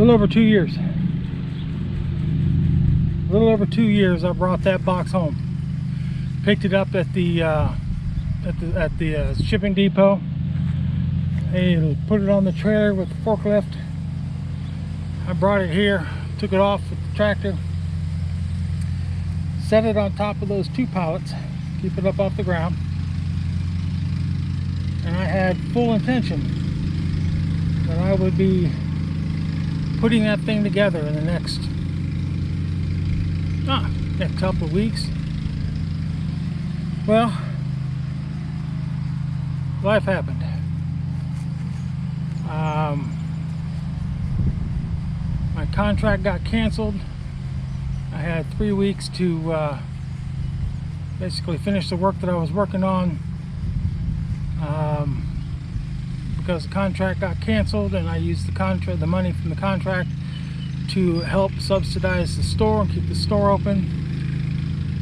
little over 2 years. A little over 2 years I brought that box home. Picked it up at the shipping depot. They put it on the trailer with the forklift. I brought it here, took it off with the tractor, set it on top of those 2 pallets, keep it up off the ground. And I had full intention that I would be putting that thing together in the next couple of weeks. Well, life happened. My contract got canceled. I had 3 weeks to basically finish the work that I was working on, because the contract got canceled, and I used the money from the contract to help subsidize the store and keep the store open.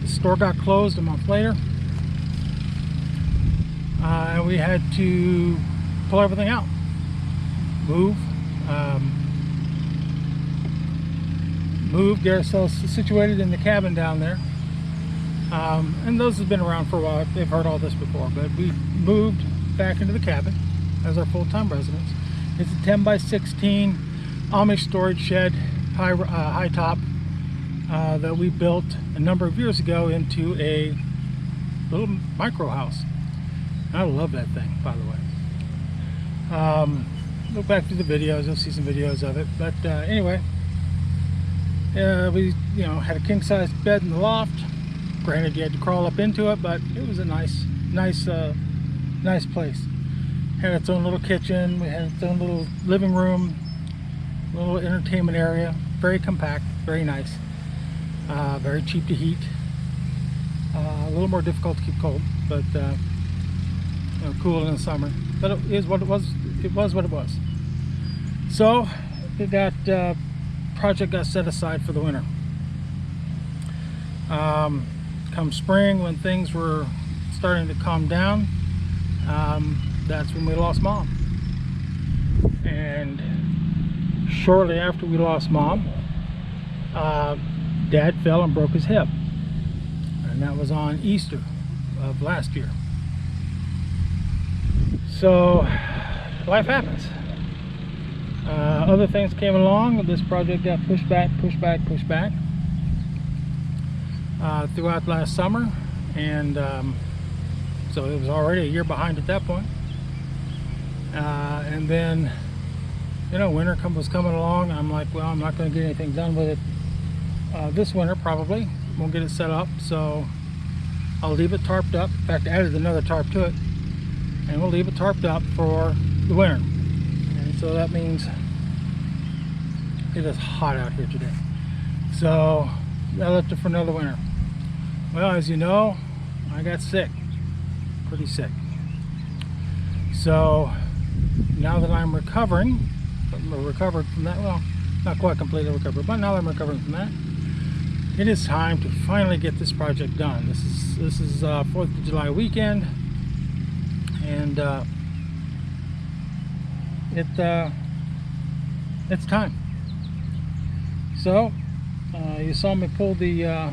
The store got closed a month later, and we had to pull everything out, move, get ourselves situated in the cabin down there. And those have been around for a while. They've heard all this before, but we moved back into the cabin as our full-time residence. It's a 10 by 16 Amish storage shed, high top, that we built a number of years ago into a little micro house. I love that thing, by the way. Look back through the videos, you'll see some videos of it. But anyway, we had a king-size bed in the loft. Granted, you had to crawl up into it, but it was a nice place. Had its own little kitchen. We had its own little living room, little entertainment area. Very compact, very nice. Very cheap to heat. A little more difficult to keep cold, but cool in the summer. But it is what it was. It was what it was. So that project got set aside for the winter. Come spring, when things were starting to calm down, that's when we lost Mom. And shortly after we lost Mom, Dad fell and broke his hip, and that was on Easter of last year. So life happens. Other things came along. This project got pushed back throughout last summer, and so it was already a year behind at that point. And then winter was coming along. I'm like, well, I'm not going to get anything done with it this winter. Probably won't get it set up, so I'll leave it tarped up. In fact, I added another tarp to it, and we'll leave it tarped up for the winter. And so that means it is hot out here today, so I left it for another winter. Well, as you know, I got sick, pretty sick. So now that I'm recovered from that, well, not quite completely recovered, but now that I'm recovering from that, it is time to finally get this project done. This is 4th of July weekend, and it's time. So you saw me pull the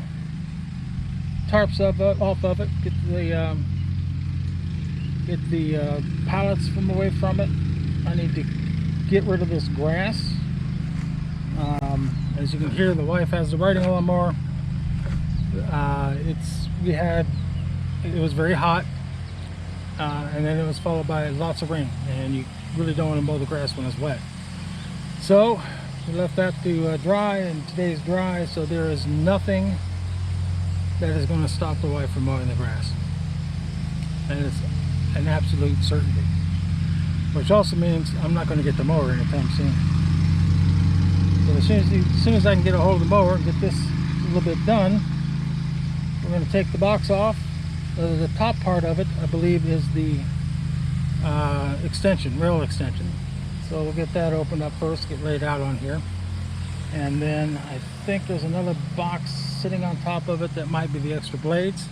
tarps off of it, get the pallets from away from it. I need to get rid of this grass. As you can hear, the wife has the riding lawnmower. It was very hot, and then it was followed by lots of rain, and you really don't want to mow the grass when it's wet. So we left that to dry, and today's dry, so there is nothing that is going to stop the wife from mowing the grass. That is an absolute certainty. Which also means I'm not going to get the mower anytime soon. So as soon as I can get a hold of the mower and get this a little bit done, we're going to take the box off. The top part of it, I believe, is the rail extension. So we'll get that opened up first, get laid out on here. And then I think there's another box sitting on top of it that might be the extra blades,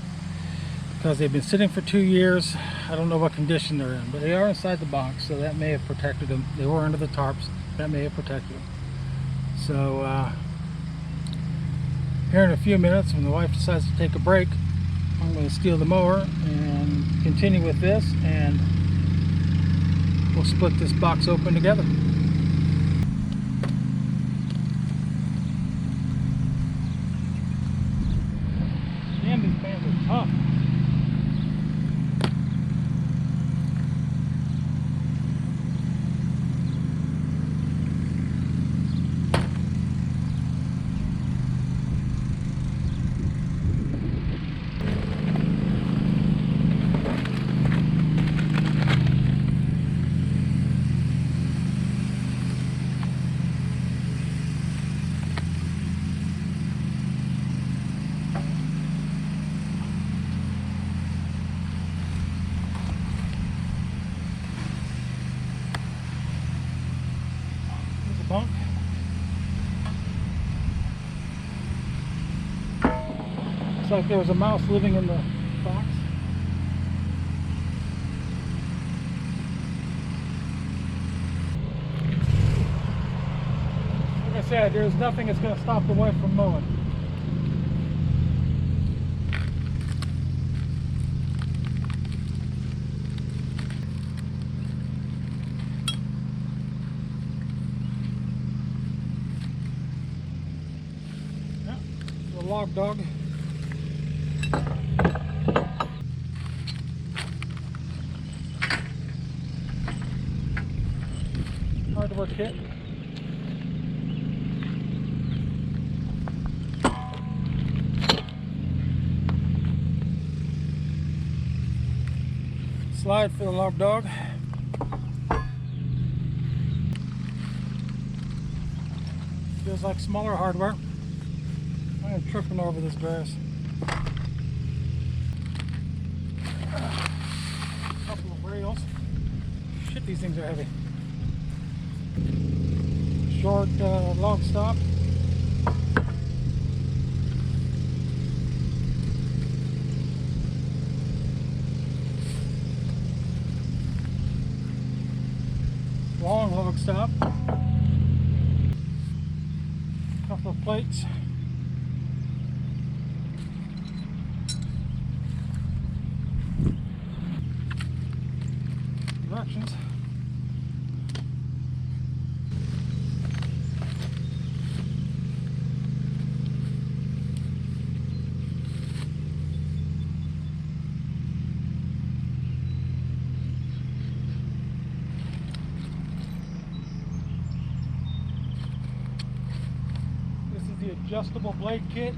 because they've been sitting for 2 years. I don't know what condition they're in, but they are inside the box, so that may have protected them. They were under the tarps, that may have protected them. So here in a few minutes, when the wife decides to take a break, I'm going to steal the mower and continue with this, and we'll split this box open together. Damn, these bands are tough. Bunk. Looks like there was a mouse living in the box. Like I said, there's nothing that's going to stop the wife from mowing. Log dog. Hard to work kit. Slide for the log dog. Feels like smaller hardware. I am tripping over this grass. A couple of rails. Shit, these things are heavy. Short log stop. Long log stop. Couple of plates. Directions. This is the adjustable blade kit.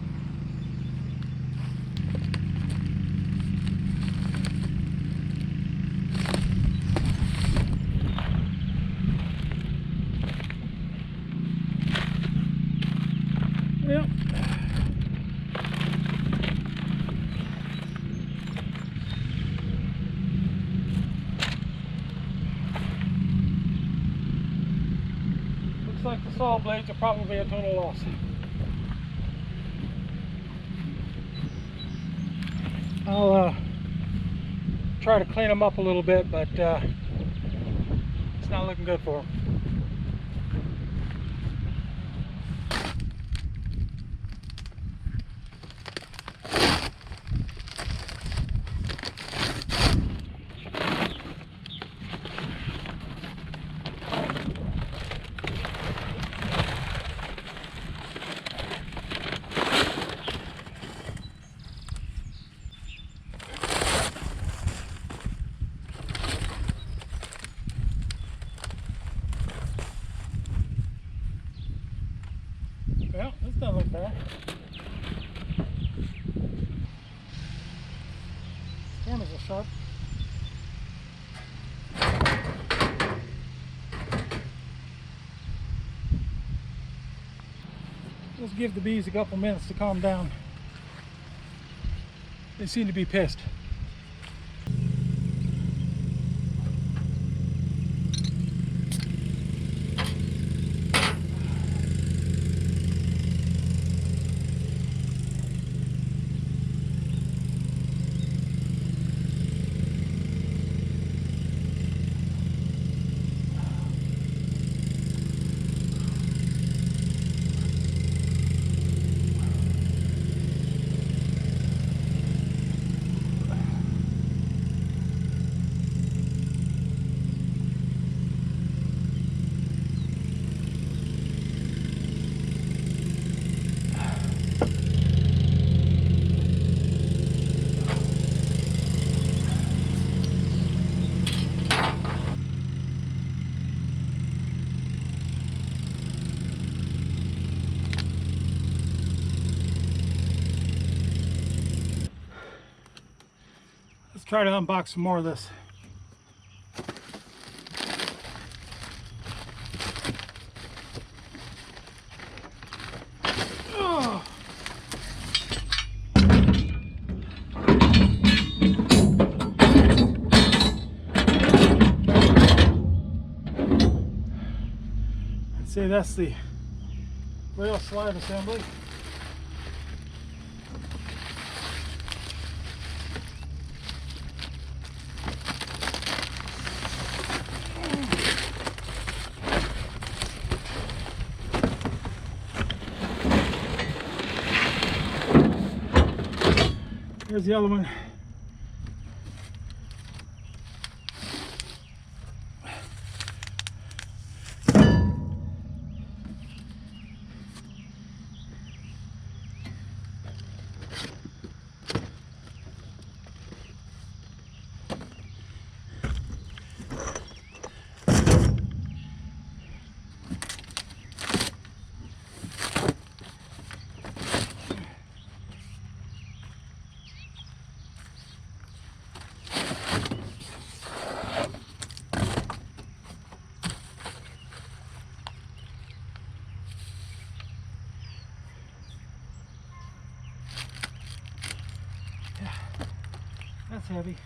Yep. Looks like the saw blades are probably a total loss. I'll try to clean them up a little bit, but it's not looking good for them. Well, this doesn't look bad. Corners are sharp. Let's give the bees a couple minutes to calm down. They seem to be pissed. try to unbox some more of this. Oh. Let's see, that's the rail slide assembly. Here's the other one. That's heavy.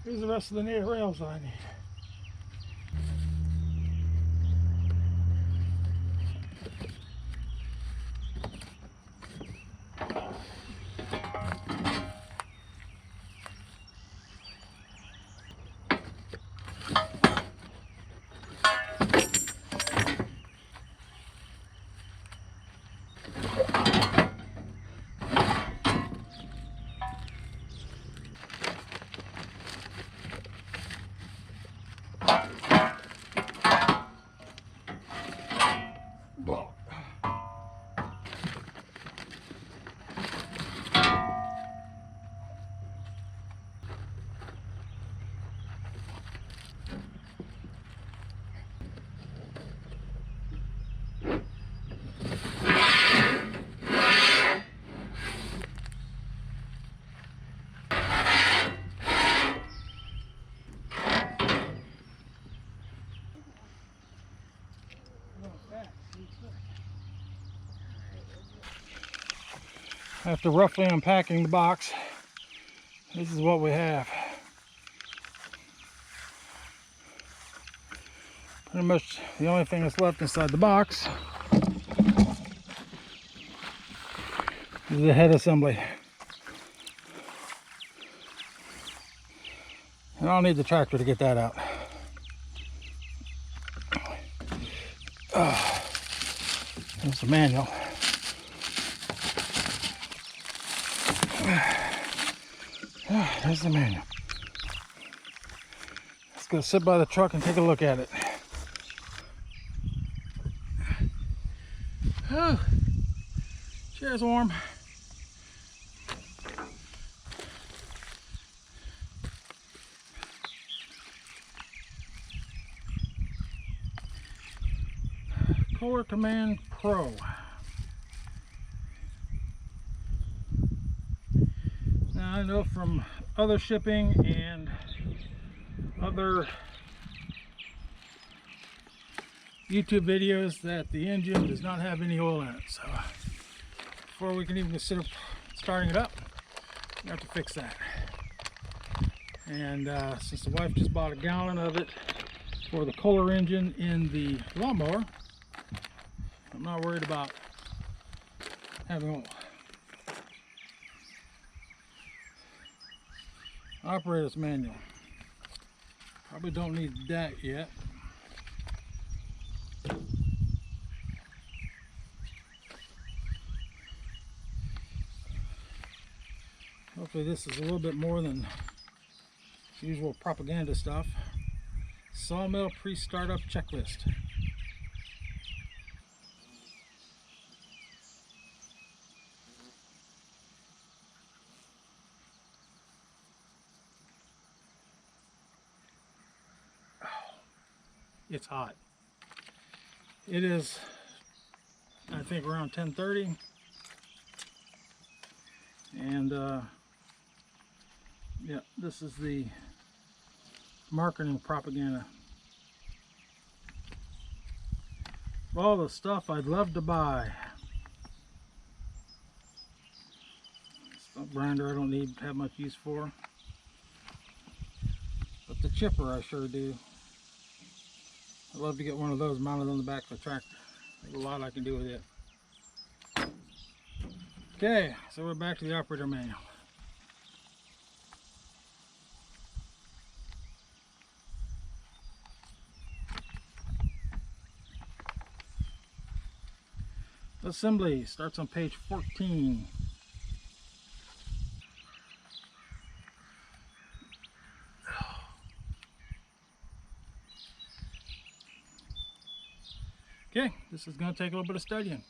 Here's the rest of the native rails that I need. After roughly unpacking the box, this is what we have. Pretty much the only thing that's left inside the box is the head assembly. And I'll need the tractor to get that out. There's the manual. There's the manual. Let's go sit by the truck and take a look at it. Oh, chair's warm. Core Command Pro. Now I know from other shipping and other YouTube videos that the engine does not have any oil in it, so before we can even consider starting it up, we have to fix that. And since the wife just bought a gallon of it for the Kohler engine in the lawnmower, I'm not worried about having oil. Operator's manual. Probably don't need that yet. Hopefully this is a little bit more than usual propaganda stuff. Sawmill pre-startup checklist. It's hot. It is, I think, around 10:30, and yeah, this is the marketing propaganda. All the stuff I'd love to buy. Stump grinder I don't need to have much use for, but the chipper I sure do. I'd love to get one of those mounted on the back of the tractor. There's a lot I can do with it. Okay, so we're back to the operator manual. Assembly starts on page 14. Okay, this is going to take a little bit of studying.